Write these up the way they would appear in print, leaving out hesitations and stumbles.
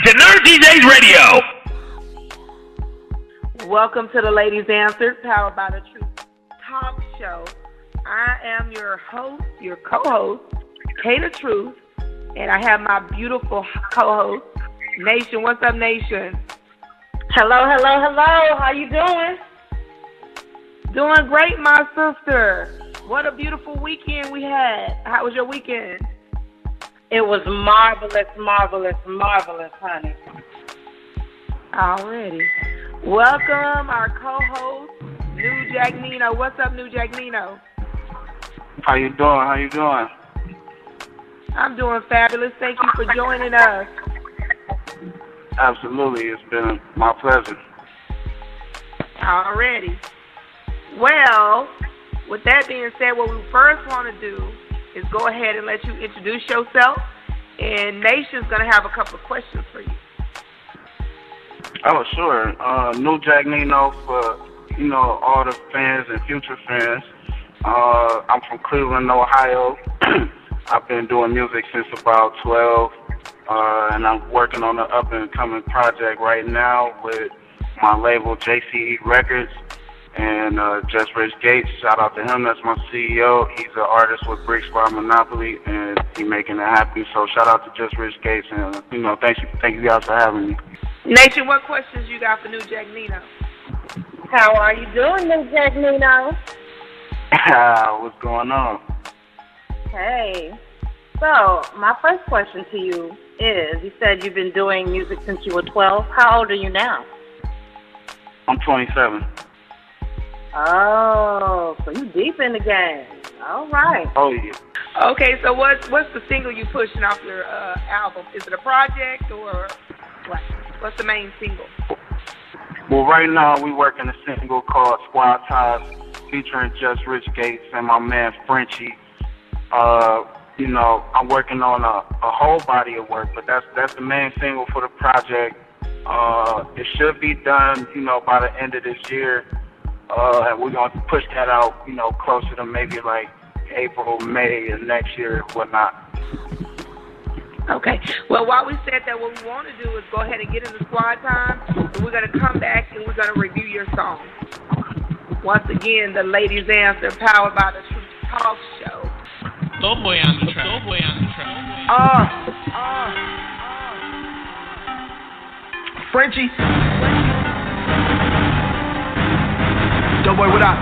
to Nerd DJs Radio. Welcome to the Ladies Answer, powered by the Truth Talk Show. I am your host, your co-host, Kay the Truth, and I have my beautiful co-host, Nation. What's up, Nation? Hello, hello, hello. How you doing? Doing great, my sister. What a beautiful weekend we had. How was your weekend? It was marvelous, marvelous, marvelous, honey. Already. Welcome our co-host, New Jack Nino. What's up, New Jack Nino? How you doing? I'm doing fabulous. Thank you for joining us. Absolutely. It's been my pleasure. Already. Well, with that being said, what we first want to do is go ahead and let you introduce yourself, and Nation's going to have a couple of questions for you. Oh, sure. New Jack Nino for, all the fans and future fans. I'm from Cleveland, Ohio. I've been doing music since about 12, and I'm working on an up-and-coming project right now with my label, JCE Records. And Just Rich Gates, shout out to him. That's my CEO. He's an artist with Brick Squad Monopoly, and he's making it happen. So shout out to Just Rich Gates, and thank you guys for having me. Nation, what questions you got for New Jack Nino? How are you doing, New Jack Nino? What's going on? Hey. So my first question to you is: you said you've been doing music since you were 12. How old are you now? I'm 27. Oh, so you deep in the game. All right. Oh, yeah. Okay, so what's the single you pushing off your album? Is it a project or what? What's the main single? Well, right now we working a single called Squad Ties, featuring Just Rich Gates and my man Frenchie. I'm working on a whole body of work, but that's the main single for the project. It should be done, by the end of this year. And we're going to push that out, closer to maybe like April, May of next year and whatnot. Okay. Well, while we said that, what we want to do is go ahead and get into squad time. And we're going to come back and we're going to review your song. Once again, the Ladies Answer, powered by the Truth Talk Show. Boy on the track. Frenchie. Doughboy, what up?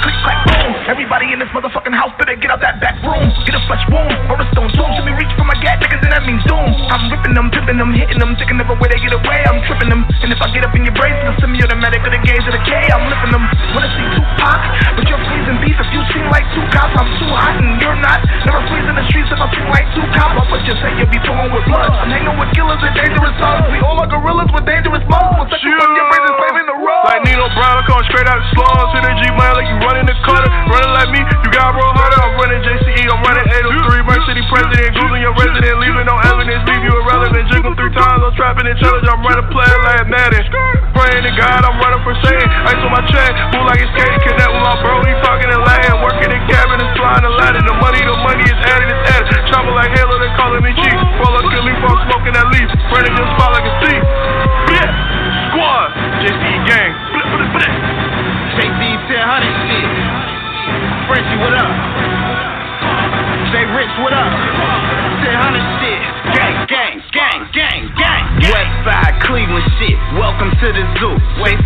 Click, clack, boom. Everybody in this motherfucking house better get out that back room. Get a flesh wound or a stone tomb. Should me reach for my gat, niggas, and that means doom. I'm ripping them, pipping them, hitting them, taking every way they get away. I'm tripping them, and if I get up in your brains, it's a semi-automatic of the gauge of the K. I'm lifting them. Wanna see Tupac, but you're freezing beef. If you sing like two cops, I'm too hot and you're not. Never freeze in the streets if I sing like two cops. I'll put you say you'll be flowing with blood. I'm hanging with killers and dangerous thugs. We all are gorillas with dangerous lungs. We'll take you on your brains and paving the road. Like Nino Brown, I'm coming straight out the slums. Hit a G-Man like you running the corner. Running like me, you gotta roll harder. I'm running JCE, I'm running 803. Right city president, Googling your resident. Leaving no evidence, leave you irrelevant. Jiggle 3 times, I'm trapping in challenge. I'm running player like Madden. Praying to God, I'm running for Satan. Ice on my chain, move like it's Katie. Connect with my bro, he talking in Latin. Working in cabin and flying the ladder. The money is added, it's added. Travel like Halo, they calling me G. Roll up good leaf, I'm smoking that leaf. Running your spot like a C. Yeah, squad, JCE gang. JCE 1000 shit. Frenchie, what up? Say Rich, what up? 1000 shit. Gang. Westside, Cleveland shit. Welcome to the zoo. JCE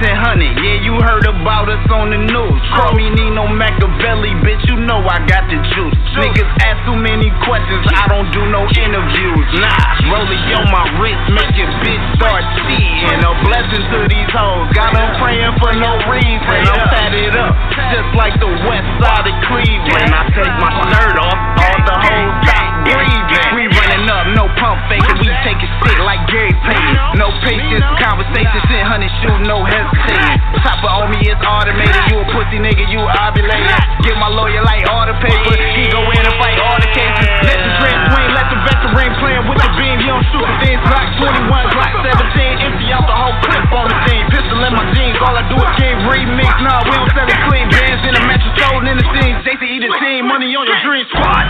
1000. Yeah, you heard about us on the news. Call me Nino Machiavelli, bitch. You know I got the juice. Niggas ask too many questions. I don't do no interviews. Nah, rolling on my wrist, make your bitch start seeing. A blessing to these hoes. Got them praying for no reason. I'm tatted up, just like the west side of Cleveland. I take my shirt off, all the hoes stop breathing. We running up, no pump faking. We taking shit like Gary Payton. No patience, conversation, shit, honey, shoot, no hesitating. Chopper on me, it's automated. You a pussy nigga, you ovulated. Give my lawyer like all the paper. He go in and fight all the cases. Let the dread swing, let the veteran playing with the beam. You don't shoot the things. Glock 21, Glock 17. Empty out the whole clip on the scene. Pistol in my jeans, all I do is game remix. Nah, we don't sell it clean. Bands in the mattress, sold in the scene. JCE the team, money on your dream squad.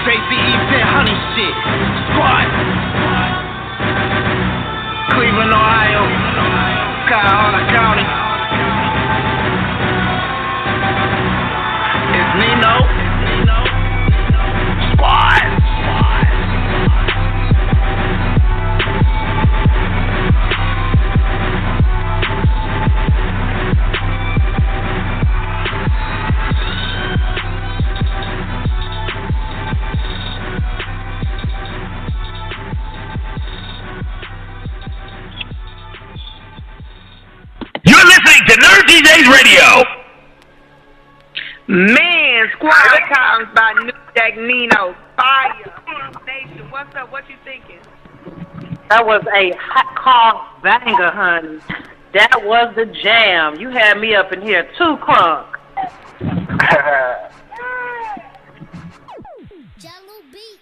JCE 1000 shit. all I count it. It's Nino. Squad. You're listening to Nerd DJs Radio. Man, Squad Times by New Jack Nino. Fire. Nation, what's up? What you thinking? That was a hot car banger, honey. That was the jam. You had me up in here too, crunk.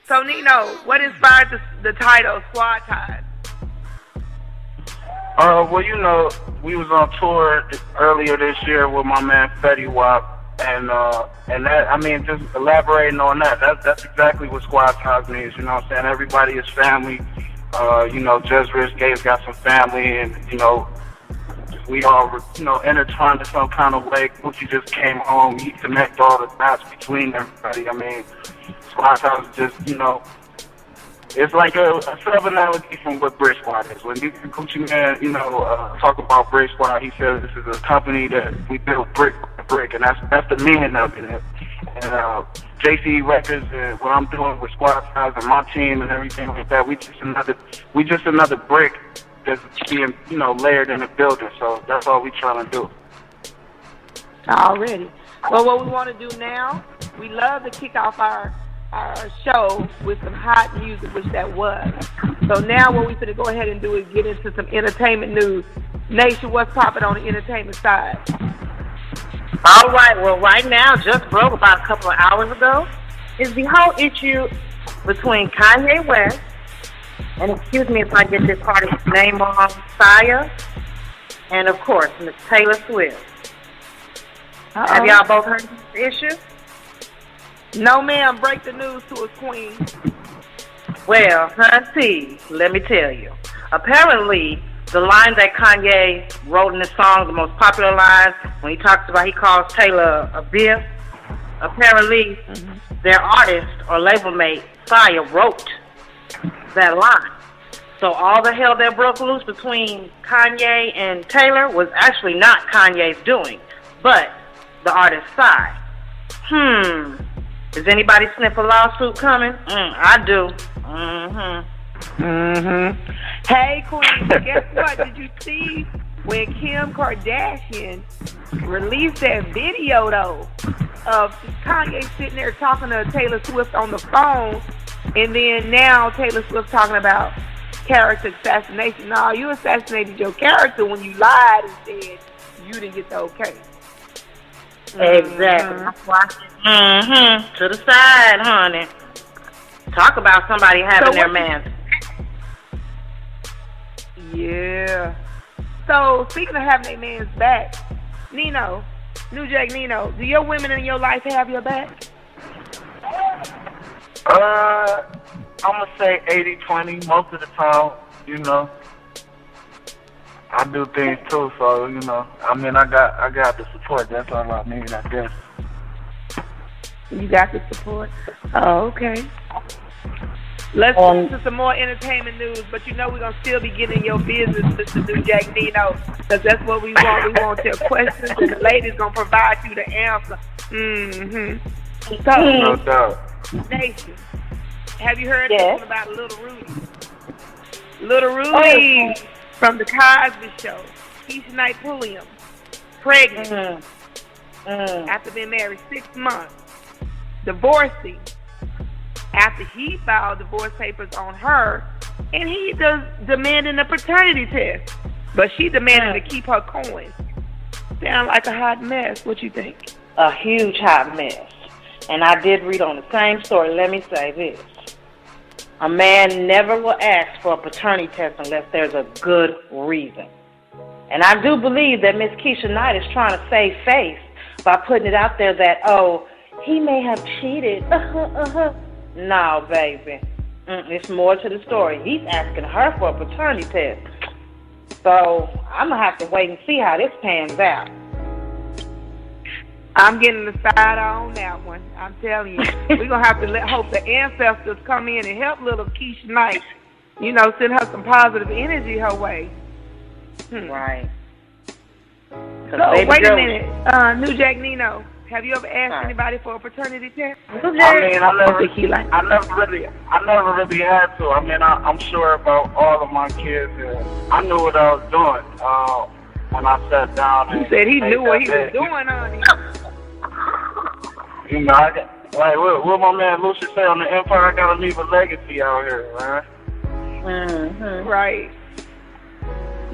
So, Nino, what inspired the title Squad Ties? Well, you know, we was on tour earlier this year with my man Fetty Wap, and that, I mean, just elaborating on that, that's exactly what Squad Ties means, you know what I'm saying? Everybody is family. You know, Just Rich Gay's got some family, and, you know, we all, you know, intertwined in some kind of way. Gucci just came home, he connect all the dots between everybody. I mean, Squad Ties is just, you know, it's like a sub-analogy from what Brick Squad is. When you Gucci Man, you know, talk about Brick Squad, he says this is a company that we build brick by brick, and that's the meaning of it. And JCE Records and what I'm doing with Squad Ties and my team and everything like that, we just another brick that's being, you know, layered in the building. So that's all we trying to do. Already. Well, what we want to do now, we love to kick off our show with some hot music, which that was. So now what we finna go ahead and do is get into some entertainment news. Nation, what's popping on the entertainment side? All right, well, right now, just broke about a couple of hours ago, is the whole issue between Kanye West, and excuse me if I get this artist's name wrong, Saya, and of course, Miss Taylor Swift. Uh-oh. Have y'all both heard of this issue? No, ma'am. Break the news to us, queen. Well, hunty, let me tell you. Apparently, the line that Kanye wrote in the song, the most popular line, when he talks about, he calls Taylor a bitch, apparently their artist or label mate, Saya, wrote that line. So all the hell that broke loose between Kanye and Taylor was actually not Kanye's doing, but the artist Saya. Does anybody sniff a lawsuit coming? I do. Hey, queen, guess what? Did you see when Kim Kardashian released that video, though, of Kanye sitting there talking to Taylor Swift on the phone, and then now Taylor Swift talking about character assassination? No, you assassinated your character when you lied and said you didn't get the okay. Exactly. To the side, honey. Talk about somebody having their man. Yeah. So, speaking of having their man's back, Nino, New Jack Nino, do your women in your life have your back? I'm going to say 80-20 most of the time, you know. I do things too, so, you know, I mean, I got the support. That's all I need, I guess. You got the support? Oh, okay. Let's get into some more entertainment news, but you know we're going to still be getting your business, Mr. New Jack Nino, because that's what we want. We want your questions, and the lady's going to provide you the answer. So, No doubt. Nation, have you heard anything about Little Rudy? Little Rudy from The Cosby Show. Keisha Knight Pulliam, pregnant after being married 6 months, divorcing after he filed divorce papers on her, and he demanding a paternity test, but she demanded to keep her coins. Sound like a hot mess. What you think? A huge hot mess. And I did read on the same story. Let me say this. A man never will ask for a paternity test unless there's a good reason. And I do believe that Miss Keisha Knight is trying to save face by putting it out there that, oh, he may have cheated. No, baby. It's more to the story. He's asking her for a paternity test. So I'm gonna have to wait and see how this pans out. I'm getting the side eye on that one. I'm telling you, we're gonna have to hope the ancestors come in and help little Keisha Knight. You know, send her some positive energy her way. Right. So wait a minute, New Jack Nino. Have you ever asked anybody for a paternity test? I mean, I never really had to. I mean, I'm sure about all of my kids, and I knew what I was doing when I sat down. He said he knew what he was doing, honey. You know, what my man Lucius say on the Empire, I gotta leave a legacy out here, man. Mm-hmm. Right.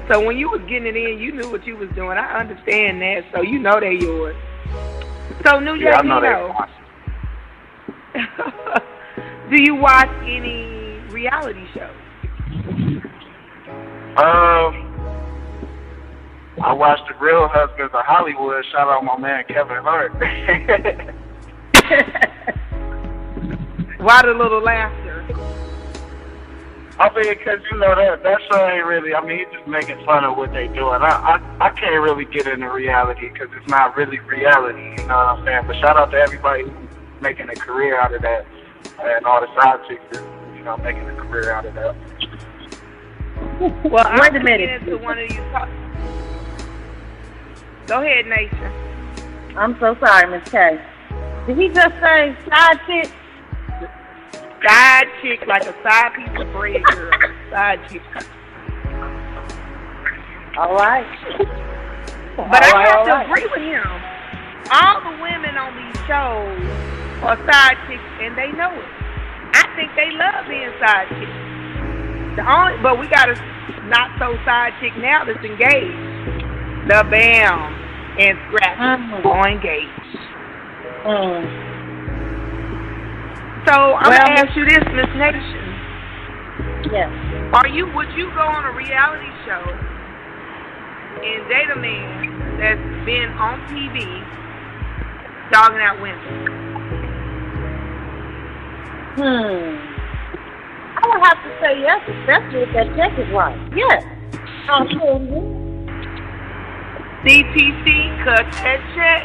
So when you was getting it in, you knew what you was doing. I understand that, so you know they yours. So, New Jack Nino, do you watch any reality shows? I watched The Real Husbands of Hollywood. Shout out my man Kevin Hart. Why the little laughter? I mean, because, you know, that show ain't really, I mean, he's just making fun of what they doing. I can't really get into reality because it's not really reality, you know what I'm saying? But shout out to everybody who's making a career out of that, and all the side chicks, you know, making a career out of that. Well, wait a minute. Into one of these Go ahead, Nation. I'm so sorry, Miss K. Did he just say side chick? Side chick, like a side piece of bread, girl. Side chick. All right. But I have to agree with him. All the women on these shows are side chicks, and they know it. I think they love being side chicks. But we got a not so side chick now that's engaged. The Bam and Scratch are engaged. So I'm gonna ask you this, Miss Nation. Yes. Would you go on a reality show and date a man that's been on TV dogging out women? I would have to say yes, especially if that check is right. Yes. I'm sure you. CTC, cut that check.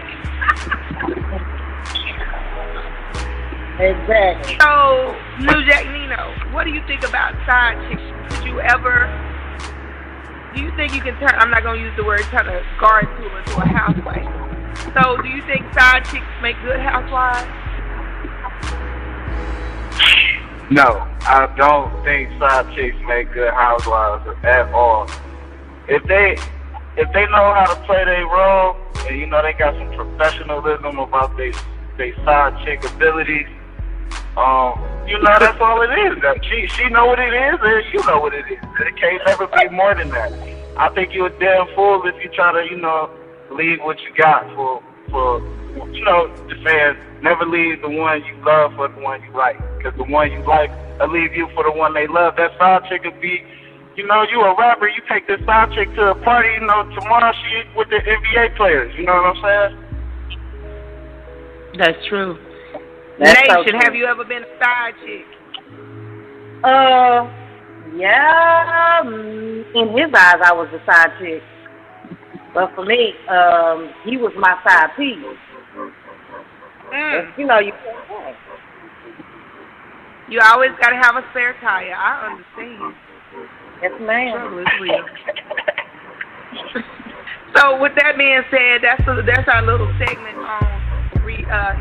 Exactly. So, New Jack Nino, what do you think about side chicks? Do you think you can turn, I'm not going to use the word turn a garden tool into a housewife. So, do you think side chicks make good housewives? No, I don't think side chicks make good housewives at all. If they know how to play their role, and you know they got some professionalism about their side chick abilities, you know that's all it is. She know what it is, and you know what it is. It can't never be more than that. I think you're a damn fool if you try to, you know, leave what you got for you know, the fans. Never leave the one you love for the one you like, because the one you like will leave you for the one they love. That side chick will be, you know, you a rapper, you take this side chick to a party, you know, tomorrow she with the NBA players, you know what I'm saying? That's true. That's Nation, so true. have you ever been a side chick? Yeah. In his eyes, I was a side chick. But for me, he was my side piece. You know, you always got to have a spare tire. I understand. Yes, ma'am. Trouble is real. So, with that being said, that's our little segment on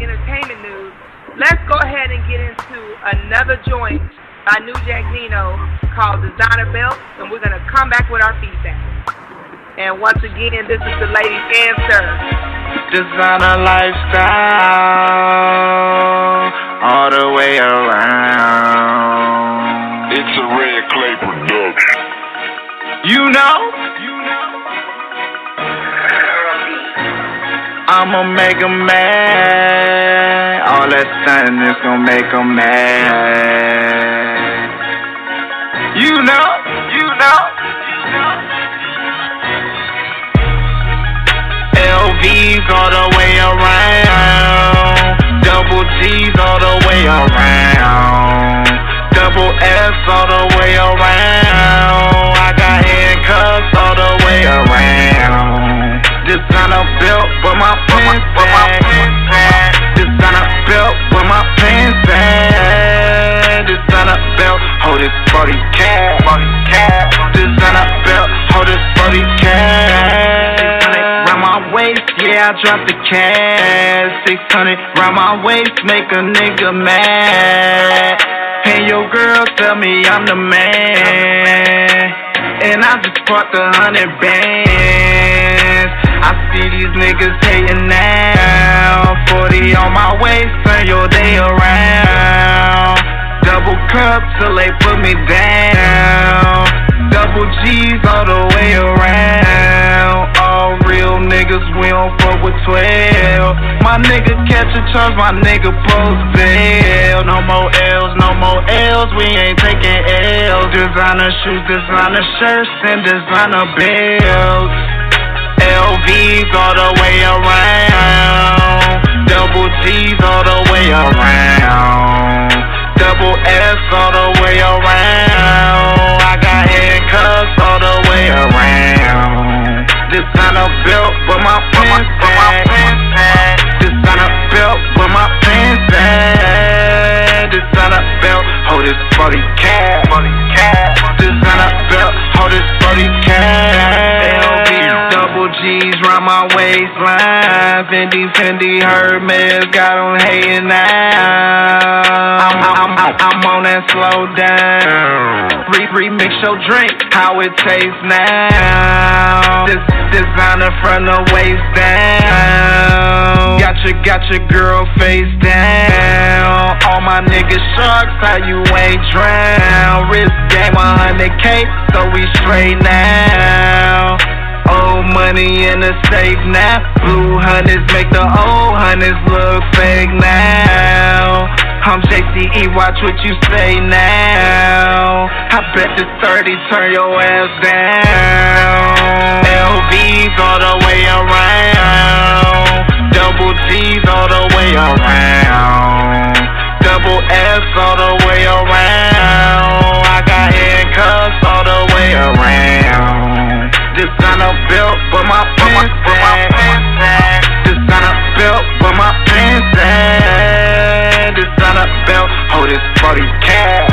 entertainment news. Let's go ahead and get into another joint by New Jack Nino called Designer Belt, and we're going to come back with our feedback. And once again, this is the ladies' answer. Designer lifestyle all the way around. It's a Red Clay production. You know, I'ma make 'em mad. All that stunning is gonna make 'em mad. You know. LVs all the way around, double G's all the way around, double S all the way around. I got handcuffs all the way around. 40 cash. Designer belt, hold this 40 cash. 600 round my waist, yeah, I dropped the cash. 600 round my waist, make a nigga mad. And your girl tell me I'm the man. And I just bought the 100 bands. I see these niggas hating now. 40 on my waist, turn your day around. Double cup till they put me down. Double G's all the way around. All real niggas, we don't fuck with 12. My nigga catch a charge, my nigga post bail. No more L's, we ain't taking L's. Designer shoes, designer shirts, and designer belts. LVs all the way around. Double G's all the way around. Double S all the way around. I got handcuffs all the way around. Designer belt with my pants at. Designer belt with my pants at. Designer belt, hold this 40 cash. Designer belt, hold this 40 cash. LV double G's round my waistline. Fendi Hermes got them hating now. I'm on that slow down. Remix your drink, how it tastes now. This designer from the waist down. Got your girl face down. All my niggas sharks, how you ain't drown. Wrist game 100K, so we straight now. Old money in the safe now. Blue hundreds make the old hundreds look fake now. I'm JCE, watch what you say now. I bet this 30 turn your ass down. LVs all the way around. Double G's all the way around. Double S all the way around. I got handcuffs all the way around. Designer belt, but my pants at. Designer belt, but my pants at. Designer belt, hold this 40 cash.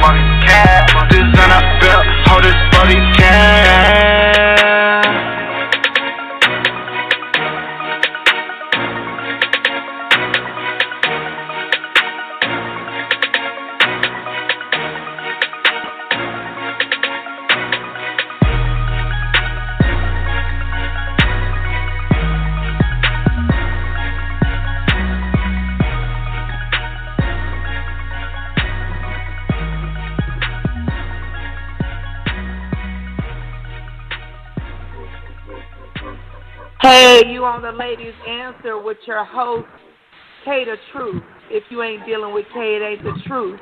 Designer belt, hold this 40 cash. Hey, you on the Ladies Answer with your host, Kay the Truth. If you ain't dealing with Kay, it ain't the truth.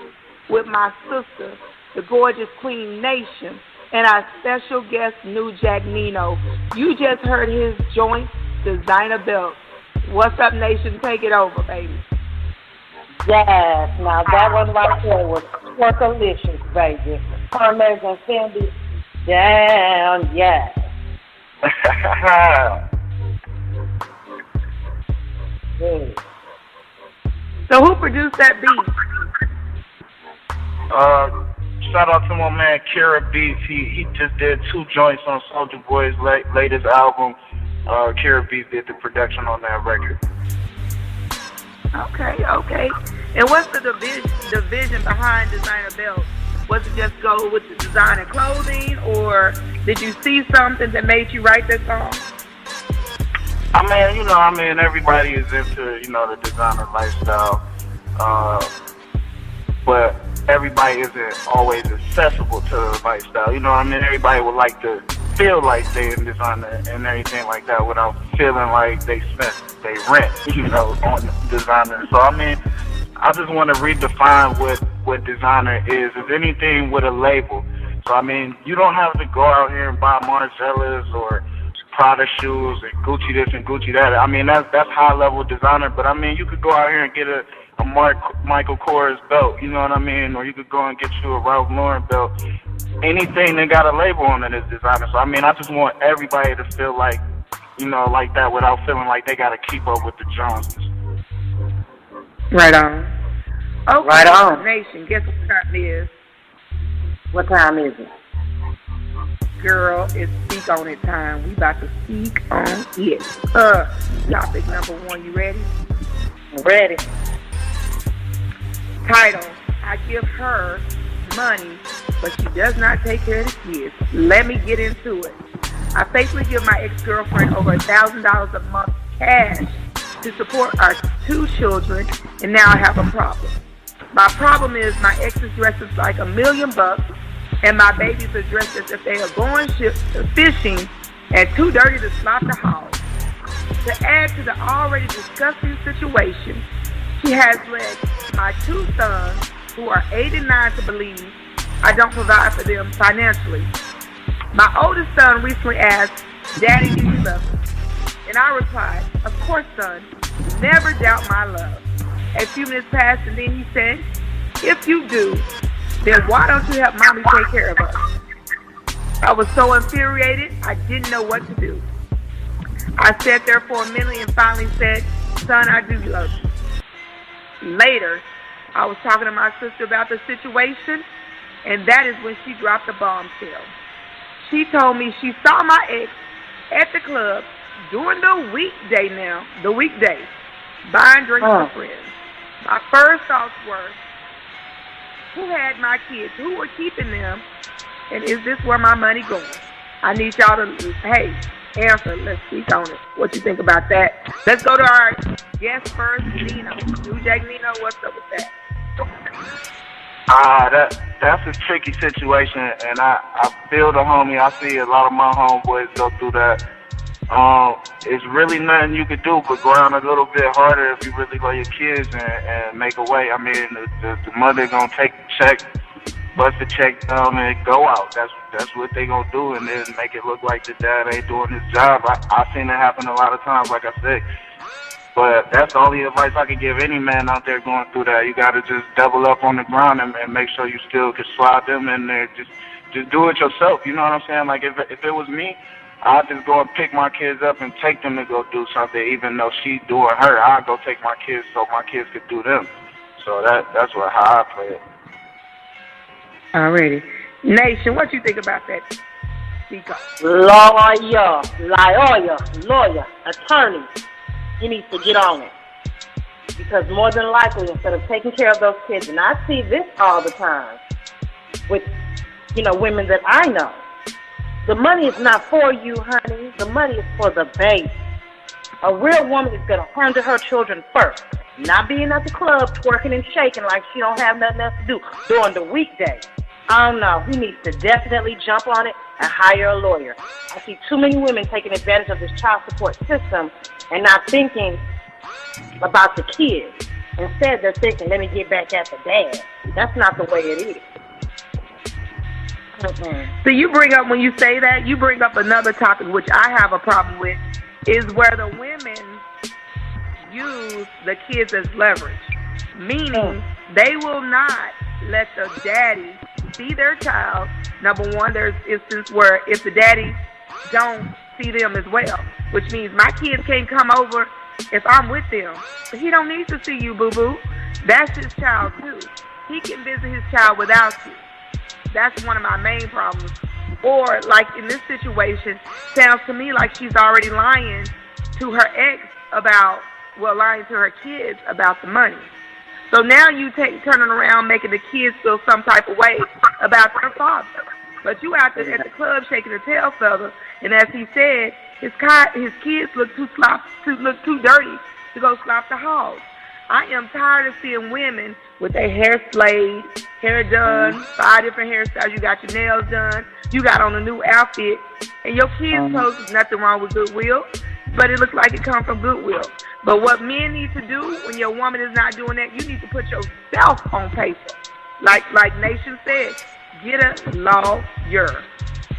With my sister, the gorgeous Queen Nation, and our special guest, new Jack Nino. You just heard his joint designer belt. What's up, Nation? Take it over, baby. Yes, now that one right there was twerkalicious, baby. Hermes and Fendi down, yes. So who produced that beat? Shout out to my man Kira Beats. He just did 2 joints on Soulja Boy's latest album. Kira Beats did the production on that record. Okay. And what's the division behind designer belts? Was it just go with the designer clothing, or did you see something that made you write this song? Everybody is into, the designer lifestyle. But everybody isn't always accessible to the lifestyle. Everybody would like to feel like they in designer and everything like that without feeling like they spent their rent, on designer. So, I just want to redefine what designer is. If anything, with a label. So, you don't have to go out here and buy Margielas or Prada shoes and Gucci this and Gucci that. That's high level designer, but you could go out here and get a Michael Kors belt, you know what I mean? Or you could go and get you a Ralph Lauren belt. Anything that got a label on it is designer. So I just want everybody to feel like, like that without feeling like they gotta keep up with the Joneses. Right on. Okay, right on. Nation, guess what time it is? What time is it? Girl, it's Speak On It time. We about to speak on it. Topic number 1, you ready? Ready. Title, I give her money, but she does not take care of the kids. Let me get into it. I faithfully give my ex-girlfriend over $1,000 a month cash to support our 2 children, and now I have a problem. My problem is my ex is dressed like $1 million, and my babies are dressed as if they are going fishing and too dirty to slop the house. To add to the already disgusting situation, she has led my 2 sons, who are 8 and 9, to believe I don't provide for them financially. My oldest son recently asked, Daddy, do you love me? And I replied, of course, son, never doubt my love. A few minutes passed, and then he said, if you do, then why don't you help mommy take care of us? I was so infuriated, I didn't know what to do. I sat there for a minute and finally said, son, I do love you. Later, I was talking to my sister about the situation, and that is when she dropped the bombshell. She told me she saw my ex at the club during the weekday, buying drinks for friends. My first thoughts were, who had my kids? Who were keeping them? And is this where my money going? I need y'all to, answer. Let's speak on it. What you think about that? Let's go to our guest first, Nino. Jack Nino, what's up with that? That's a tricky situation, and I feel the homie. I see a lot of my homeboys go through that. It's really nothing you could do but grind a little bit harder if you really love your kids and make a way. I mean, the mother gonna take the check, bust the check down, and go out. That's what they gonna do, and then make it look like the dad ain't doing his job. I seen it happen a lot of times, like I said. But that's the only advice I could give any man out there going through that. You gotta just double up on the ground and make sure you still can slide them in there. Just do it yourself. You know what I'm saying? Like if it was me, I'd just go and pick my kids up and take them to go do something. Even though she's doing her, I'd go take my kids so my kids could do them. So that's how I play it. Alrighty. Nation, what you think about that? Speak up. Lawyer, attorney. He needs to get on it. Because more than likely, instead of taking care of those kids, and I see this all the time with, women that I know, the money is not for you, honey. The money is for the baby. A real woman is going to handle her children first, not being at the club twerking and shaking like she don't have nothing else to do during the weekday. I don't know. He needs to definitely jump on it and hire a lawyer. I see too many women taking advantage of this child support system and not thinking about the kids. Instead, they're thinking, let me get back at the dad. That's not the way it is. So you bring up, when you say that, you bring up another topic which I have a problem with, is where the women use the kids as leverage. Meaning, they will not let the daddy see their child. Number one, there's instances where if the daddy don't see them as well, which means my kids can't come over if I'm with them. But he don't need to see you, boo-boo. That's his child, too. He can visit his child without you. That's one of my main problems. Or, like in this situation, sounds to me like she's already lying to her ex lying to her kids about the money. So now you turning around making the kids feel some type of way about their father. But you out there at the club shaking the tail feather, and as he said, his kids look too dirty to go slop the house. I am tired of seeing women with their hair slayed, hair done, 5 different hairstyles. You got your nails done. You got on a new outfit. And your kids' clothes, there's nothing wrong with Goodwill, but it looks like it comes from Goodwill. But what men need to do when your woman is not doing that, you need to put yourself on paper. Like Nation said, get a lawyer.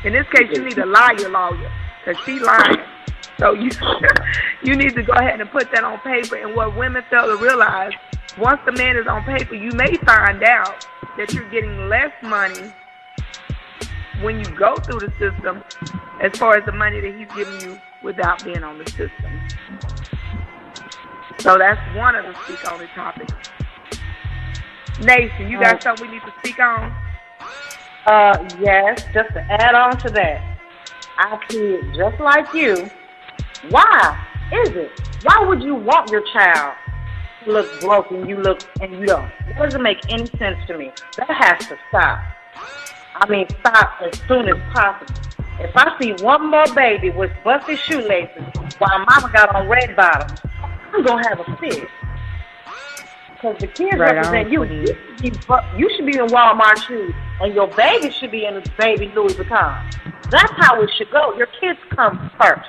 In this case, you need a lawyer, because she lying. So you need to go ahead and put that on paper. And what women fail to realize, once the man is on paper, you may find out that you're getting less money when you go through the system as far as the money that he's giving you without being on the system. So that's one of the speak on the topics. Nation, you got something we need to speak on? Yes, just to add on to that, I see it just like you. Why is it? Why would you want your child to look broken, you look, and you don't? That doesn't make any sense to me. That has to stop. I mean, stop as soon as possible. If I see one more baby with busted shoelaces while mama got on red bottoms, I'm going to have a fit. Because the kids represent you. You should be in Walmart shoes, and your baby should be in a baby Louis Vuitton. That's how it should go. Your kids come first.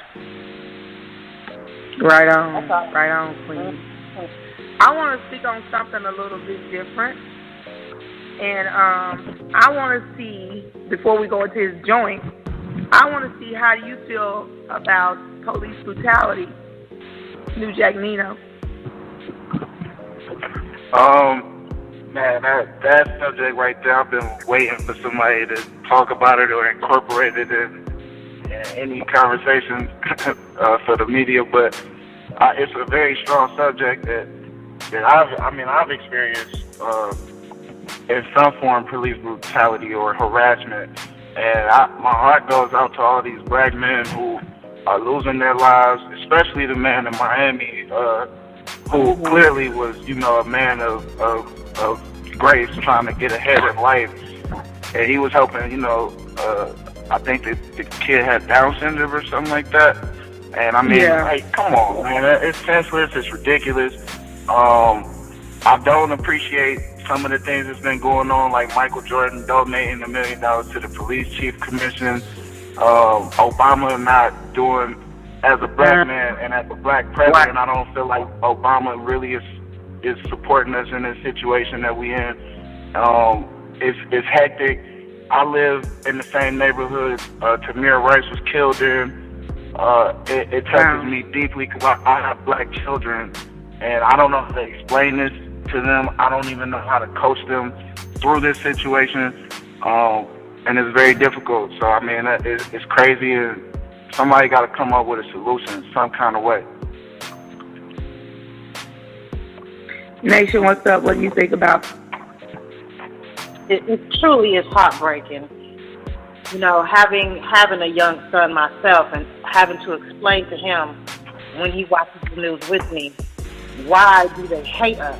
Right on. Right on, Queen. I want to speak on something a little bit different. And I want to see, before we go into his joint, I want to see how do you feel about police brutality, New Jack Nino. Man, that subject right there, I've been waiting for somebody to talk about it or incorporate it in any conversation for the media, but it's a very strong subject that I've experienced in some form police brutality or harassment, and my heart goes out to all these black men who are losing their lives, especially the man in Miami, who clearly was, a man of grace, trying to get ahead in life, and he was helping, I think the kid had Down syndrome or something like that, and I mean, like, come on, man, it's senseless, it's ridiculous. I don't appreciate some of the things that's been going on, like Michael Jordan donating $1 million to the police chief commission, Obama not doing, as a black man and as a black president, I don't feel like Obama really is supporting us in this situation that we in. It's hectic. I live in the same neighborhood Tamir Rice was killed in. It touches me deeply because I have black children, and I don't know how to explain this to them. I don't even know how to coach them through this situation, and it's very difficult. So, I mean, it's crazy, and somebody got to come up with a solution some kind of way. Nation, what's up? What do you think about it? Truly is heartbreaking. Having a young son myself and having to explain to him when he watches the news with me, why do they hate us?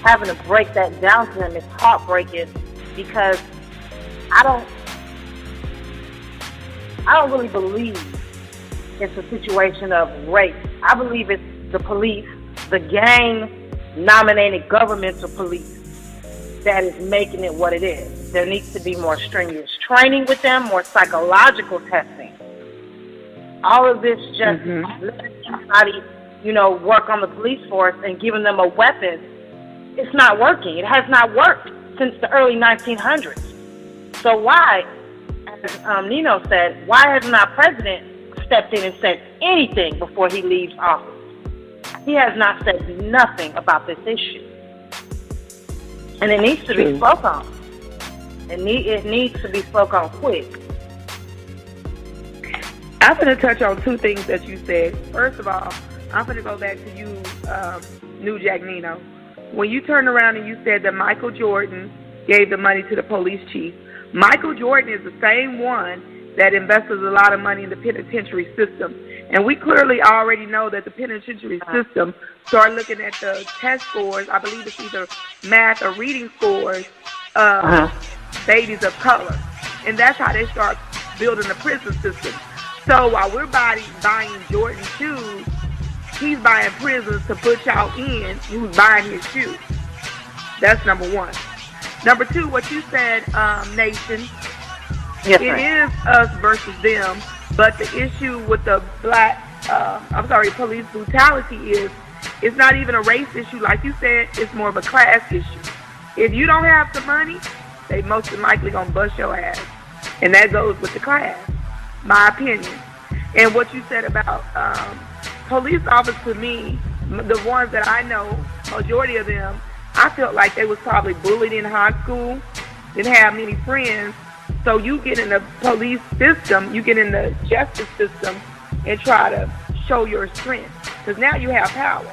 Having to break that down to him is heartbreaking because I don't really believe it's a situation of race. I believe it's the police, the gang-nominated governmental police that is making it what it is. There needs to be more strenuous training with them, more psychological testing. All of this just letting somebody, work on the police force and giving them a weapon, it's not working. It has not worked since the early 1900s. So why, as Nino said, why hasn't our president stepped in and said anything before he leaves office? He has not said nothing about this issue. And it needs to be spoke on. It needs to be spoke on quick. I'm going to touch on two things that you said. First of all, I'm going to go back to you, New Jack Nino. When you turned around and you said that Michael Jordan gave the money to the police chief, Michael Jordan is the same one that invests a lot of money in the penitentiary system. And we clearly already know that the penitentiary system start looking at the test scores, I believe it's either math or reading scores, babies of color. And that's how they start building the prison system. So while we're buying Jordan shoes, he's buying prisons to put y'all in who's buying his shoes. That's number one. Number two, what you said, Nation, it is us versus them, but the issue with the police brutality is it's not even a race issue. Like you said, it's more of a class issue. If you don't have the money, they most likely going to bust your ass. And that goes with the class, my opinion. And what you said about police officers, to me, the ones that I know, majority of them, I felt like they was probably bullied in high school, didn't have many friends. So you get in the police system, you get in the justice system and try to show your strength. Because now you have power.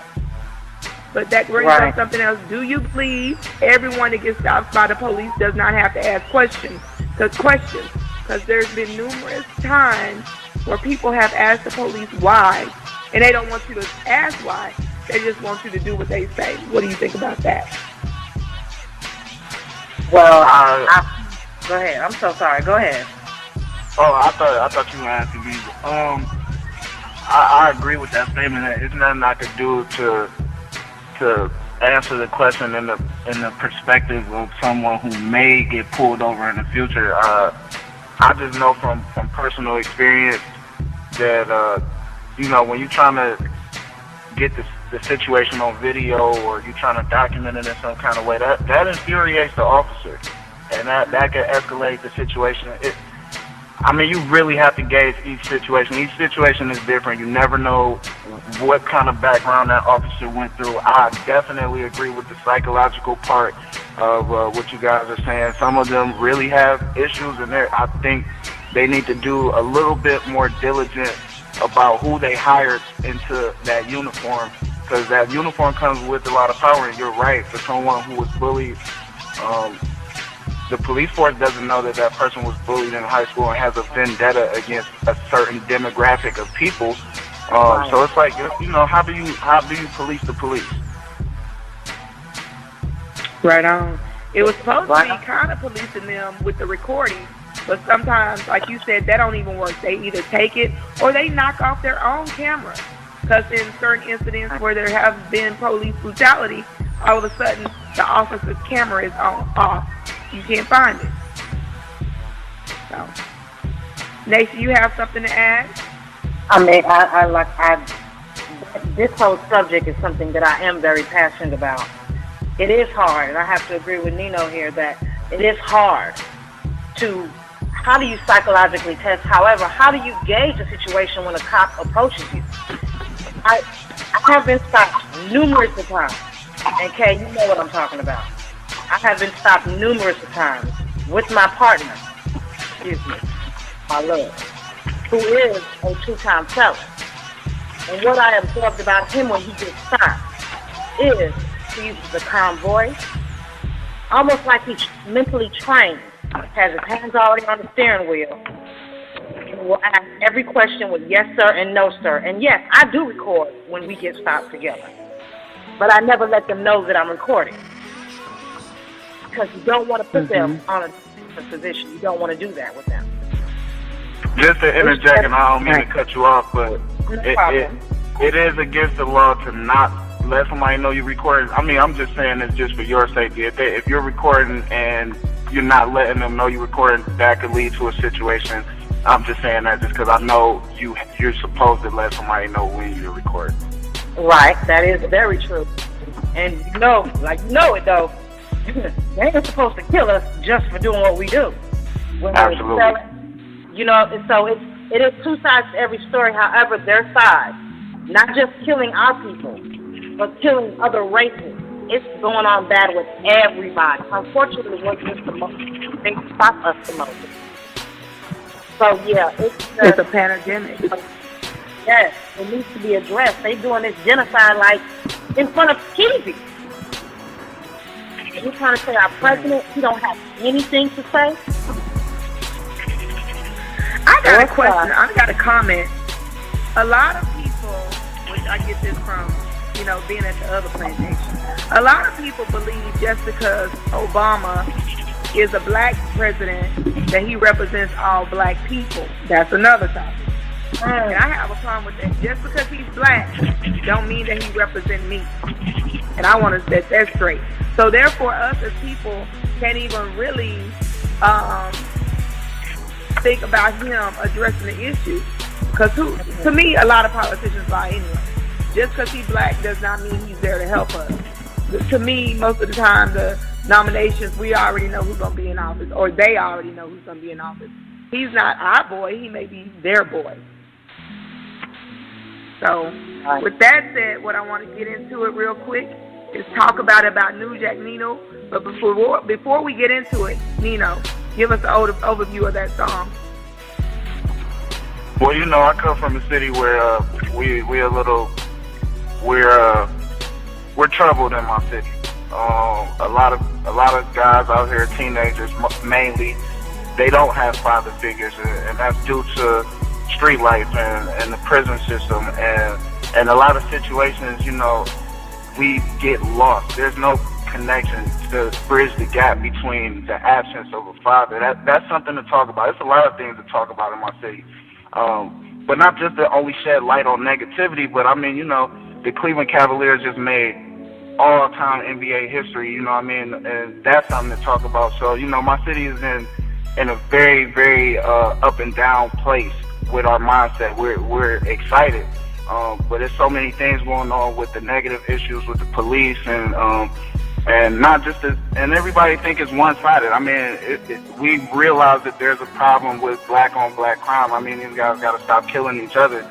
But that brings up something else. Do you believe everyone that gets stopped by the police does not have to ask questions? Because there's been numerous times where people have asked the police why, and they don't want you to ask why. They just want you to do what they say. What do you think about that? Well, go ahead. I'm so sorry. Go ahead. Oh, I thought you were asking me. I agree with that statement. That it's nothing I could do to answer the question in the perspective of someone who may get pulled over in the future. I just know from personal experience that when you're trying to get the situation on video or you're trying to document it in some kind of way, that infuriates the officer, and that can escalate the situation. You really have to gauge each situation. Each situation is different. You never know what kind of background that officer went through. I definitely agree with the psychological part of what you guys are saying. Some of them really have issues, and I think they need to do a little bit more diligent about who they hired into that uniform, because that uniform comes with a lot of power, and you're right, for someone who was bullied, the police force doesn't know that person was bullied in high school and has a vendetta against a certain demographic of people. So it's like, how do you police the police? Right on. It was supposed to be kind of policing them with the recording, but sometimes, like you said, that don't even work. They either take it or they knock off their own camera. Because in certain incidents where there have been police brutality, all of a sudden the officer's camera is off. You can't find it. So, Nation, you have something to add? This whole subject is something that I am very passionate about. It is hard, and I have to agree with Nino here that it is hard to, how do you psychologically test? However, how do you gauge a situation when a cop approaches you? I have been stopped numerous times, and Kay, you know what I'm talking about. I have been stopped numerous times with my partner, my love, who is a two-time felon. And what I observed about him when he gets stopped is he uses a calm voice, almost like he's mentally trained, has his hands already on the steering wheel, and will ask every question with yes, sir, and no, sir. And yes, I do record when we get stopped together, but I never let them know that I'm recording. Because you don't want to put them on a position. You don't want to do that with them. Just to interject, and I don't mean to cut you off, but it is against the law to not let somebody know you're recording. I'm just saying this just for your safety. If you're recording and you're not letting them know you're recording, that could lead to a situation. I'm just saying that just because I know you're supposed to let somebody know when you're recording. Right, that is very true. And it though. They ain't supposed to kill us just for doing what we do. Absolutely. So it is two sides to every story. However, their side, not just killing our people, but killing other races, it's going on bad with everybody. Unfortunately, what's just the most, they stop us the most. So yeah, it's a pandemic. Yes, it needs to be addressed. They doing this genocide like in front of TV. You're trying to say our president, he don't have anything to say? I got a question. I got a comment. A lot of people, which I get this from, being at the other plantation, a lot of people believe just because Obama is a black president that he represents all black people. That's another topic. And I have a problem with that. Just because he's black don't mean that he represents me. And I want to set that straight. So therefore, us as people can't even really think about him addressing the issue. Because to me, a lot of politicians lie anyway. Just because he's black does not mean he's there to help us. To me, most of the time, the nominations, we already know who's going to be in office, or they already know who's going to be in office. He's not our boy. He may be their boy. So with that said, what I want to get into it real quick is talk about New Jack Nino. But before we get into it, Nino, give us an overview of that song. Well, I come from a city where we're we're troubled in my city. A lot of guys out here, teenagers mainly, they don't have father figures, and that's due to street life and the prison system, and a lot of situations, you know, we get lost. There's no connection to bridge the gap between the absence of a father. That's something to talk about. There's a lot of things to talk about in my city, but not just to only shed light on negativity, but I mean, you know, the Cleveland Cavaliers just made all-time NBA history, you know what I mean, and that's something to talk about. So, you know, my city is in a very, very up and down place with our mindset. We're excited, but there's so many things going on with the negative issues with the police, and not just and everybody think it's one-sided. I mean, we realize that there's a problem with black-on-black crime. I mean, these guys got to stop killing each other.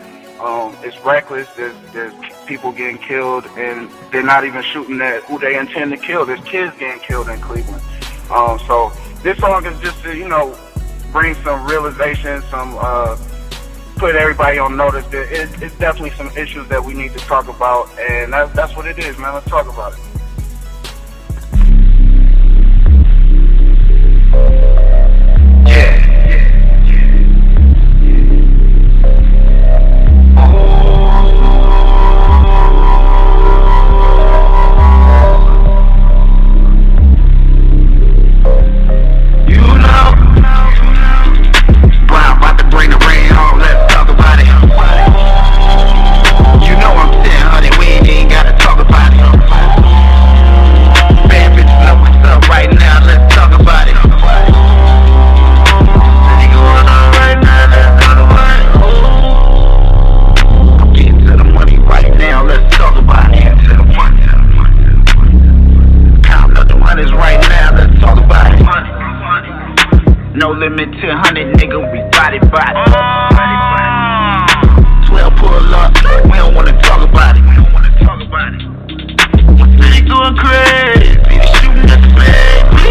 It's reckless. There's people getting killed, and they're not even shooting at who they intend to kill. There's kids getting killed in Cleveland. So this song is just to, you know, bring some realization, put everybody on notice that it's definitely some issues that we need to talk about, and that's what it is, man. Let's talk about it. No limit to 100, nigga, we body. 12 pull up, we don't wanna talk about it. My city going crazy, they shooting at the baby.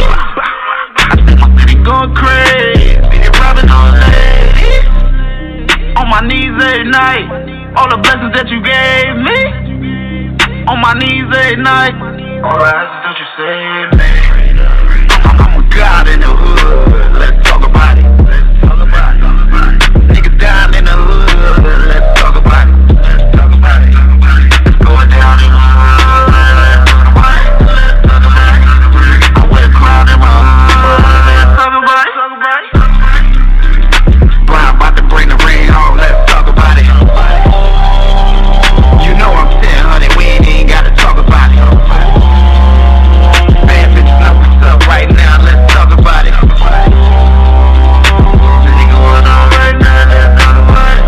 I think my city going crazy, they robbing all ladies. On my knees every night, all the blessings that you gave me. On my knees every night, all I ask is that you save me. I'm a god in the hood, let's talk about it. Niggas dying in the hood, let's talk about it. It's going down in my hood, I wear a cloud in my hood, let's talk about it. Brian about to bring the rain home, let's talk about it. You know I'm 1000, we ain't even gotta talk about it. Bad bitches know what's up right now, let's talk about it. City going on right now, let's talk about it.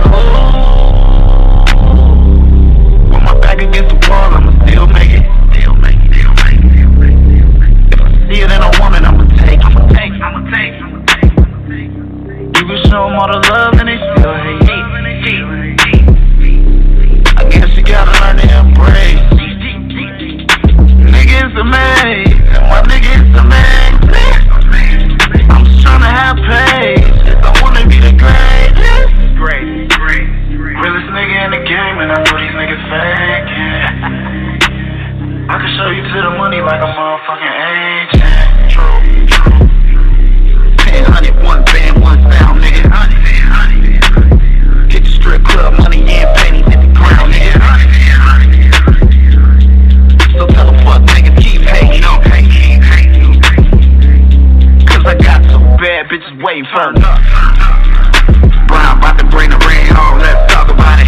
With my back against the wall, I'ma still make it. If I see it and I want it, I'ma take. You can show them all the love and they still hate. I guess you gotta learn to embrace. Niggas amazing, my niggas amazing. I'm just tryna have patience, I wanna be the greatest. Realest nigga in the game, and I know these niggas faking. I can show you to the money like a motherfucking agent. True. 1000, one band, one sound, nigga. Hit the strip club, money and pennies hit the ground, nigga. So tell the fuck niggas keep hating on me. Cause I got some bad bitches waiting for me. Brian about to bring the rain home, let's talk about it.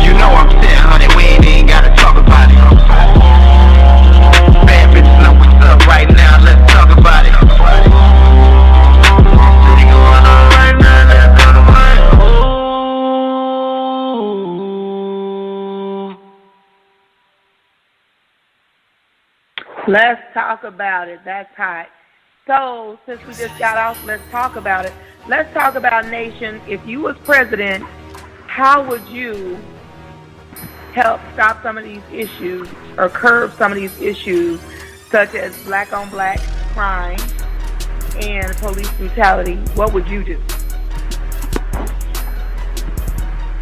You know I'm 1000, we ain't even gotta talk about it. Bad bitches know what's up right now, let's talk about it. City going on right now, let's talk about it. Let's talk about it. That's hot. So, since we just got off, let's talk about it. Let's talk about, nation. If you was president, how would you help stop some of these issues or curb some of these issues, such as black-on-black crime and police brutality? What would you do?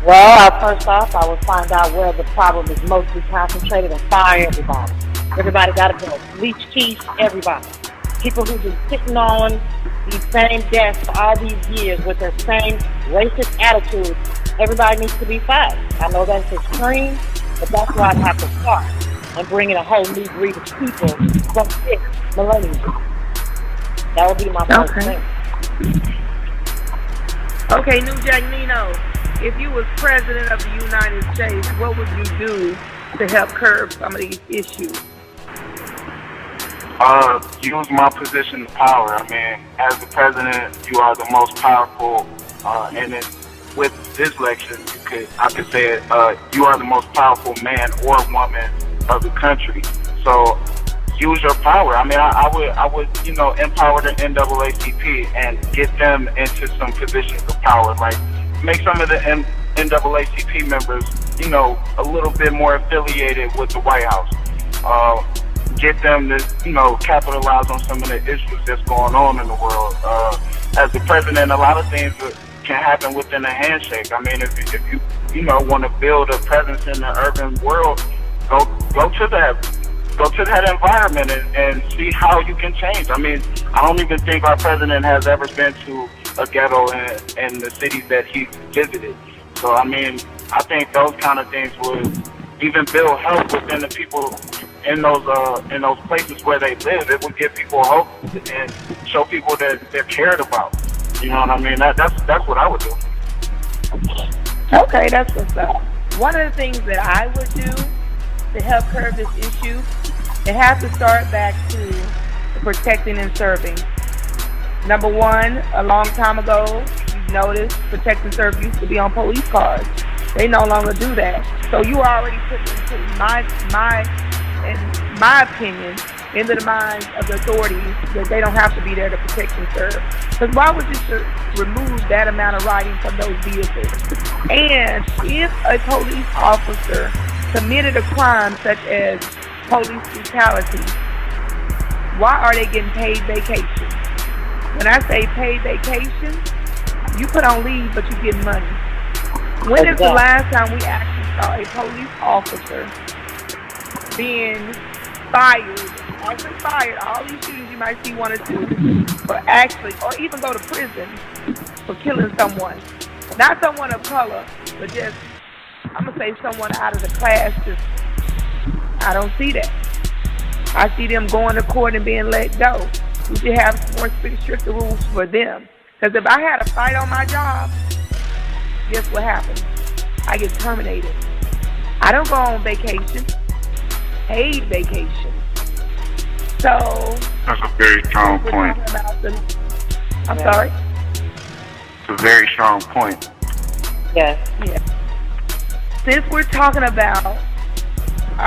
Well, first off, I would find out where the problem is mostly concentrated and fire everybody. Everybody got to go. Bleach teeth, everybody. People who've been sitting on these same desks for all these years with their same racist attitudes, everybody needs to be fired. I know that's extreme, but that's where I'd have to start and bring in a whole new breed of people from this millennium. That would be my first thing. Okay, New Jack Nino, if you was president of the United States, what would you do to help curb some of these issues? Use my position of power. I mean, as the president, you are the most powerful, and with this election, I could say it, you are the most powerful man or woman of the country. So use your power. I mean, I would, empower the NAACP and get them into some positions of power. Like, make some of the NAACP members, a little bit more affiliated with the White House. Get them to, capitalize on some of the issues that's going on in the world. As the president, a lot of things can happen within a handshake. I mean, if you want to build a presence in the urban world, go to that environment and see how you can change. I mean, I don't even think our president has ever been to a ghetto in the cities that he visited. So, I mean, I think those kind of things would even build hope within the people in those places where they live. It would give people hope and show people that they're cared about. You know what I mean? That's what I would do. Okay, that's what's up. One of the things that I would do to help curb this issue, it has to start back to protecting and serving. Number one, a long time ago, you noticed protect and serve used to be on police cars. They no longer do that. So you already put into my opinion, into the minds of the authorities that they don't have to be there to protect and serve. Because why would you remove that amount of riding from those vehicles? And if a police officer committed a crime such as police brutality, why are they getting paid vacation? When I say paid vacation, you put on leave, but you get money. When is the last time we actually saw a police officer being fired, all these shootings you might see 1 or 2, or even go to prison for killing someone? Not someone of color, but just, I'm going to say someone out of the class. I don't see that. I see them going to court and being let go. We should have more stricter rules for them. Because if I had a fight on my job, guess what happens? I get terminated. I don't go on vacation. Paid vacation. So that's a very strong point. I'm sorry? It's a very strong point. Yes. Yeah. Since we're talking about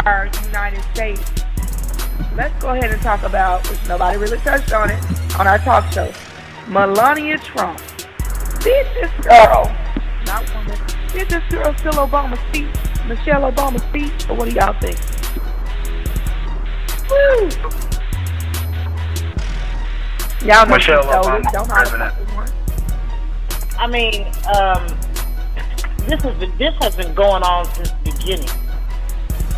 our United States, let's go ahead and talk about, which nobody really touched on it, on our talk show. Melania Trump. Did this girl, not woman, did this girl steal Obama's speech? Michelle Obama's speech? Or what do y'all think? Woo! Y'all know Michelle Obama, president. I mean, this has been going on since the beginning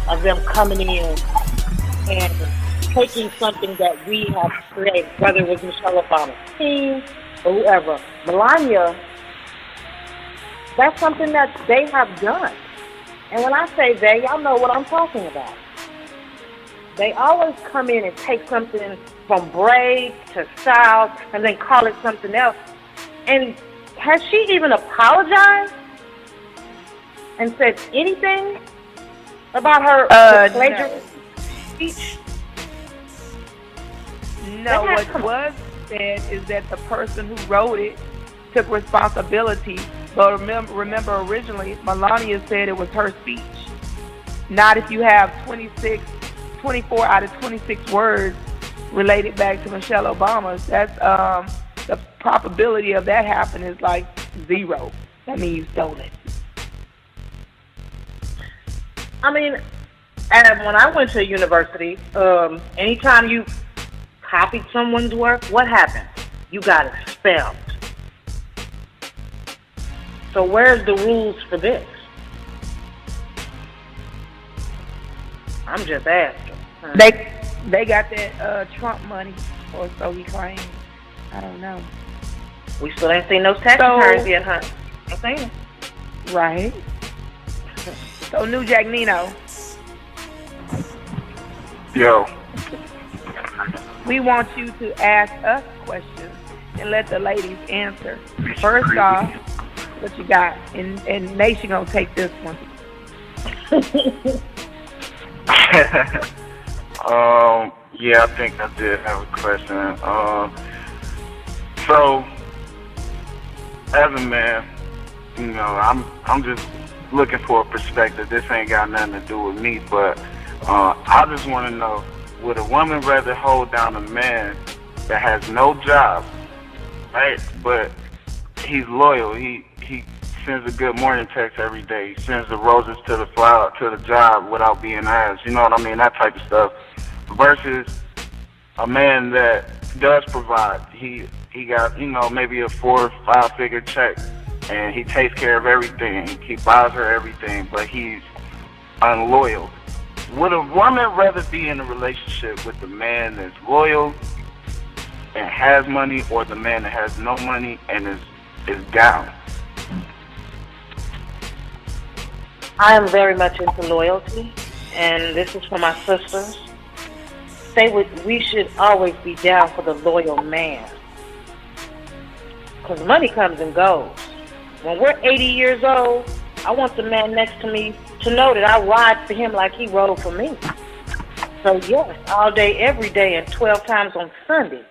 of them coming in and taking something that we have created, whether it was Michelle Obama's team or whoever. Melania, that's something that they have done. And when I say they, y'all know what I'm talking about. They always come in and take something from braid to style and then call it something else. And has she even apologized and said anything about her plagiarism speech? No, what was said is that the person who wrote it took responsibility. But remember originally, Melania said it was her speech. Not if you have 24 out of 26 words related back to Michelle Obama. That's the probability of that happening is like 0. That means you stole it. I mean, and when I went to university, anytime you copied someone's work, what happened? You got expelled. So where's the rules for this? I'm just asking. They got that Trump money, or so he claims. I don't know. We still ain't seen those tax returns yet, huh? I'm saying. Right. So, new Jack Nino. Yo. We want you to ask us questions and let the ladies answer. First off, what you got? And Nation gonna take this one. Yeah, I think I did have a question. So, as a man, you know, I'm just looking for a perspective. This ain't got nothing to do with me, but I just want to know, would a woman rather hold down a man that has no job, right? But he's loyal. He sends a good morning text every day. He sends the roses to the flower to the job without being asked. You know what I mean? That type of stuff. Versus a man that does provide. He got, you know, maybe a 4 or 5 figure check, and he takes care of everything. He buys her everything, but he's unloyal. Would a woman rather be in a relationship with the man that's loyal and has money, or the man that has no money and is down? I am very much into loyalty, and this is for my sisters. We should always be down for the loyal man. Because money comes and goes. When we're 80 years old, I want the man next to me to know that I ride for him like he rode for me. So yes, all day, every day, and 12 times on Sunday,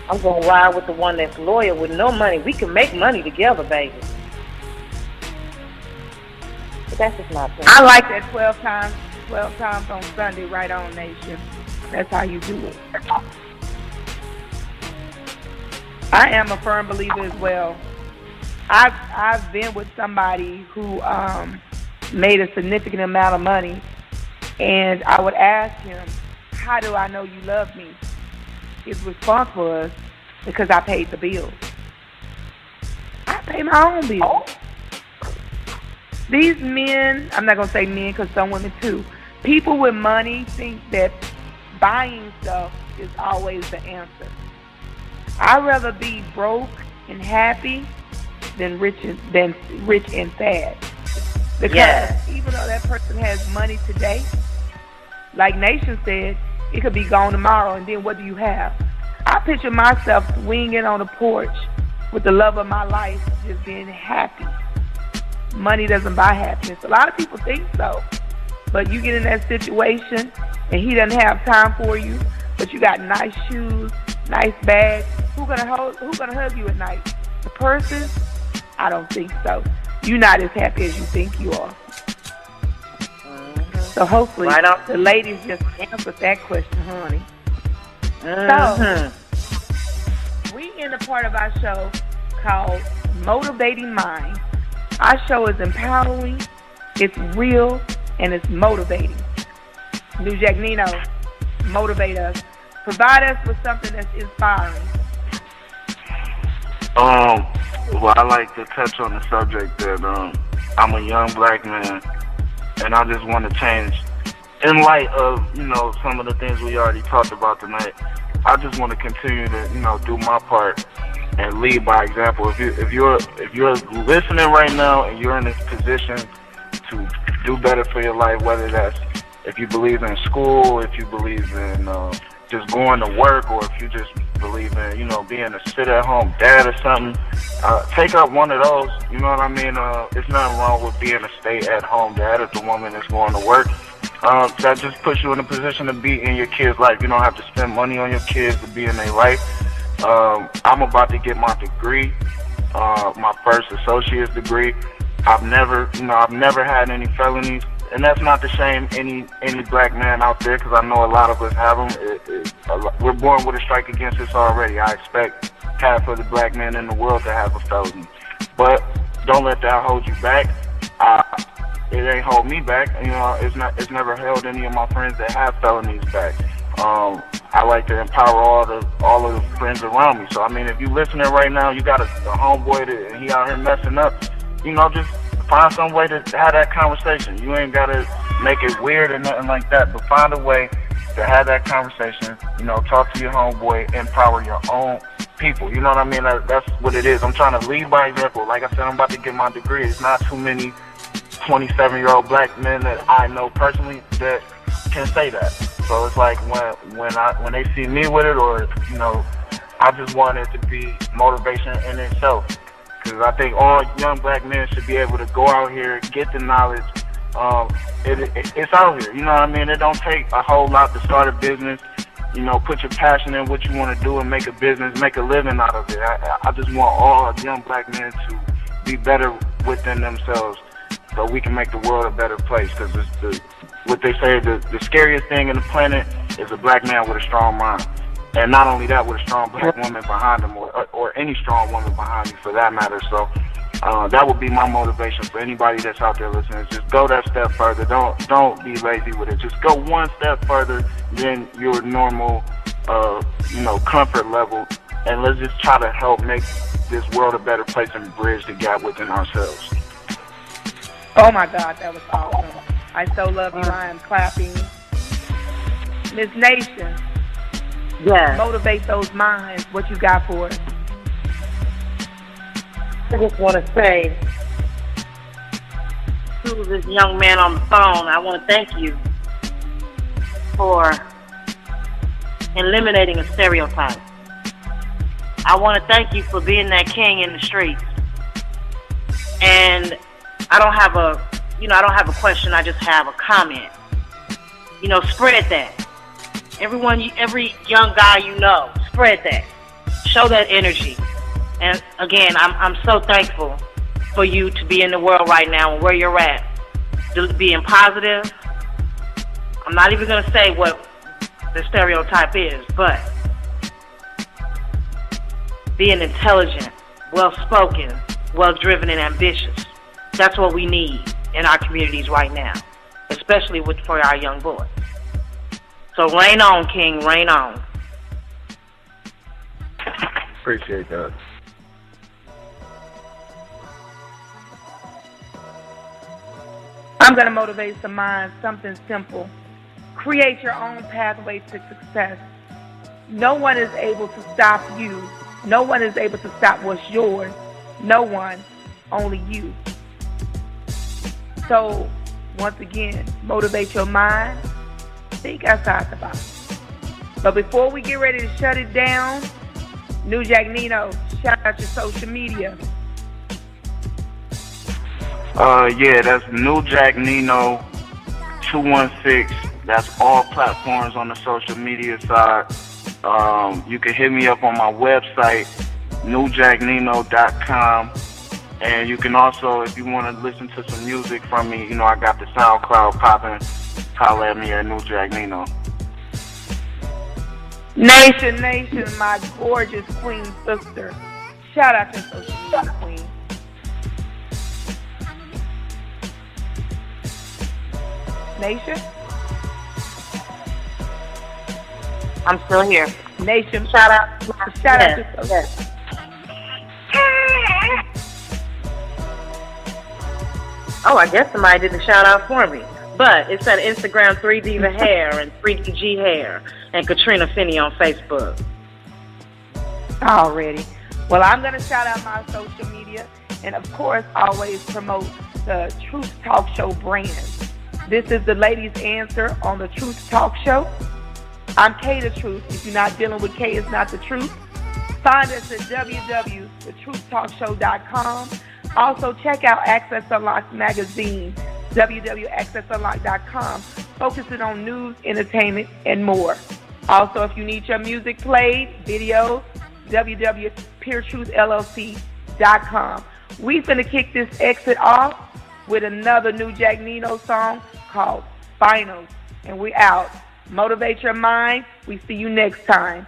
I'm going to ride with the one that's loyal with no money. We can make money together, baby. But that's just my opinion. I like that 12 times on Sunday, right on, Nation. That's how you do it. I am a firm believer as well. I've been with somebody who made a significant amount of money, and I would ask him, how do I know you love me? His response was, because I paid the bills. I pay my own bills. These men, I'm not going to say men because some women too, people with money think that buying stuff is always the answer. I'd rather be broke and happy than rich and sad. Because even though that person has money today, like Nation said, it could be gone tomorrow, and then what do you have? I picture myself swinging on the porch with the love of my life, just being happy. Money doesn't buy happiness. A lot of people think so. But you get in that situation, and he doesn't have time for you, but you got nice shoes, nice bags. Who's gonna hug you at night? The person? I don't think so. You're not as happy as you think you are. So hopefully the ladies just answered that question, honey. So we in the part of our show called Motivating Minds. Our show is empowering, it's real, and it's motivating. New Jack Nino, motivate us. Provide us with something that's inspiring. Well, I like to touch on the subject that I'm a young black man, and I just want to change. In light of, you know, some of the things we already talked about tonight, I just want to continue to, you know, do my part and lead by example. If you're listening right now and you're in this position to do better for your life, whether that's if you believe in school, if you believe in just going to work, or if you just believe in, you know, being a sit-at-home dad or something, take up one of those. You know what I mean? There's nothing wrong with being a stay-at-home dad if the woman is going to work. That just puts you in a position to be in your kids' life. You don't have to spend money on your kids to be in their life. I'm about to get my degree, my first associate's degree. I've never had any felonies, and that's not to shame any black man out there, because I know a lot of us have them. We're born with a strike against us already. I expect half of the black men in the world to have a felony, but don't let that hold you back. It ain't hold me back. You know, it's never held any of my friends that have felonies back. I like to empower all of the friends around me. So I mean, if you listening right now, you got a homeboy and he out here messing up, just find some way to have that conversation. You ain't gotta make it weird or nothing like that, but find a way to have that conversation. Talk to your homeboy, empower your own people. You know what I mean? That's what it is. I'm trying to lead by example. Like I said, I'm about to get my degree. It's not too many 27-year-old black men that I know personally that can say that. So it's like when they see me with it, or I just want it to be motivation in itself. Because I think all young black men should be able to go out here, get the knowledge. It's out here, you know what I mean? It don't take a whole lot to start a business. Put your passion in what you want to do and make a business, make a living out of it. I just want all young black men to be better within themselves so we can make the world a better place. Because what they say, the scariest thing in the planet is a black man with a strong mind. And not only that, with a strong black woman behind him, or any strong woman behind you for that matter. So that would be my motivation for anybody that's out there listening. Just go that step further. Don't be lazy with it. Just go one step further than your normal, comfort level. And let's just try to help make this world a better place and bridge the gap within ourselves. Oh my God, that was awesome. I so love you. I am clapping. Miss Nation. Yes. Motivate those minds. What you got for us? I just want to say to this young man on the phone, I want to thank you for eliminating a stereotype. I want to thank you for being that king in the streets. And I don't have a question. I just have a comment. Spread that. Every young guy spread that. Show that energy. And again, I'm so thankful for you to be in the world right now and where you're at. Being positive. I'm not even going to say what the stereotype is, but being intelligent, well-spoken, well-driven, and ambitious. That's what we need in our communities right now, especially for our young boys. So rain on, King, rain on. Appreciate that. I'm going to motivate some minds, something simple. Create your own pathway to success. No one is able to stop you. No one is able to stop what's yours. No one, only you. So, once again, motivate your mind. Think outside the box. But before we get ready to shut it down, New Jack Nino, shout out your social media. That's New Jack Nino 216. That's all platforms on the social media side. You can hit me up on my website, newjacknino.com. And you can also, if you want to listen to some music from me, I got the SoundCloud popping. Holler at me at New Jack Nino. Nation, my gorgeous queen sister. Shout out to social media queen. Nation? I'm still here. Nation, shout out to social. Yes. Oh, I guess somebody did the shout out for me. But it's at Instagram 3Diva Hair and 3DG Hair and Katrina Finney on Facebook. Already. Well, I'm going to shout out my social media and, of course, always promote the Truth Talk Show brand. This is the ladies' answer on the Truth Talk Show. I'm Kaye the Truth. If you're not dealing with Kaye, it's not the truth. Find us at www.thetruthtalkshow.com. Also, check out Access Unlocked magazine, www.accessunlocked.com, focusing on news, entertainment, and more. Also, if you need your music played, videos, www.puretruthllc.com. We finna kick this exit off with another New Jack Nino song called Finals. And we out. Motivate your mind. We see you next time.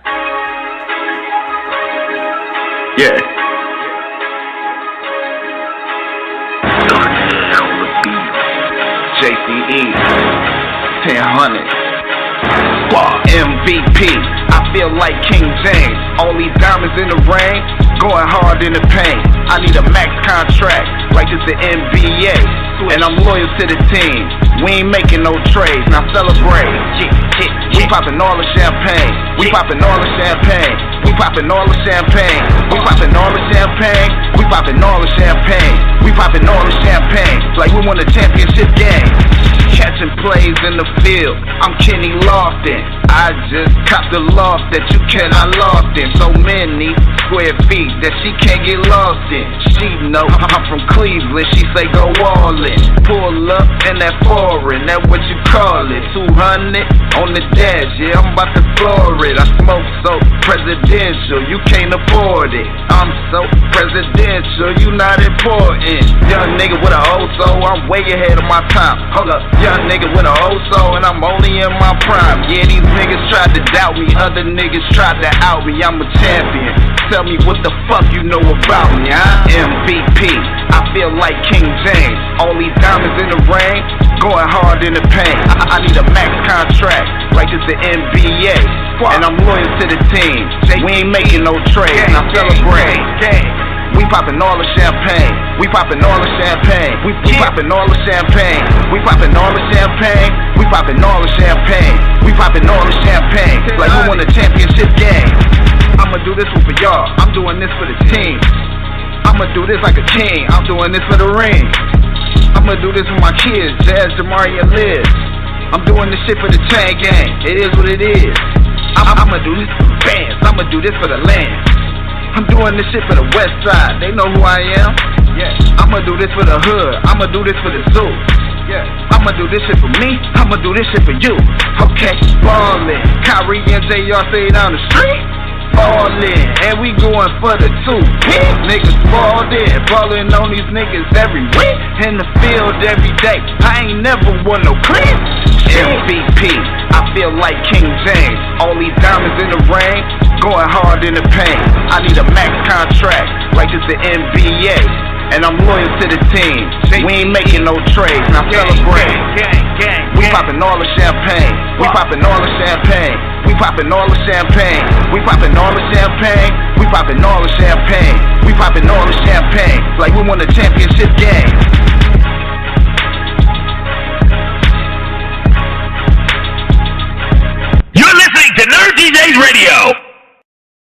Yeah. JCE 1000 MVP. I feel like King James. All these diamonds in the rain, going hard in the paint. I need a max contract, like it's the NBA. And I'm loyal to the team. We ain't making no trades, now celebrate. We poppin' all the champagne. We poppin' all the champagne. We poppin' all the champagne. We poppin' all the champagne. We poppin' all the champagne. We poppin' all the champagne. Like we won a championship game. Catching plays in the field, I'm Kenny Lofton. I just caught the loft that you cannot lost in. So many square feet that she can't get lost in. She know I'm from Cleveland, she say go all in. Pull up in that foreign, that what you call it. 200 on the dash, yeah, I'm about to floor it. I smoke so presidential, you can't afford it. I'm so presidential, you not important. Young nigga with a old soul, I'm way ahead of my time. Hold up, young nigga with a old soul, and I'm only in my prime. Yeah, these niggas tried to doubt me, other niggas tried to out me. I'm a champion. Tell me what the fuck you know about me, huh? MVP, I feel like King James. All these diamonds in the rain, going hard in the paint. I need a max contract, like it's the NBA. And I'm loyal to the team. We ain't making no trades, now celebrate. We poppin' all the champagne. We poppin' all the champagne. We poppin' all the champagne. We poppin' all the champagne. We poppin' all the champagne. We poppin' all the champagne. Like we won a championship game. I'ma do this one for y'all. I'm doing this for the team. I'ma do this like a king. I'm doing this for the ring. I'ma do this for my kids, Jazz, Jamari, and Liz. I'm doing this shit for the chain gang. It is what it is. I'ma do this for the fans. I'ma do this for the land. I'm doing this shit for the west side, they know who I am. Yeah. I'ma do this for the hood, I'ma do this for the zoo. Yeah. I'ma do this shit for me, I'ma do this shit for you. Okay, ballin', Kyrie and JR stay down the street. Ballin', and we going for the 2. Niggas balled in, ballin' on these niggas every week. In the field every day, I ain't never won no cream. MVP, I feel like King James. All these diamonds in the rain, going hard in the paint. I need a max contract, like it's the NBA. And I'm loyal to the team. We ain't making no trades, now celebrate. We poppin' all the champagne. We poppin' all the champagne. We poppin' all the champagne. We poppin' all the champagne. We poppin' all the champagne. We poppin' all the champagne. Like we won a championship game. You're listening to Nerd DJs Radio.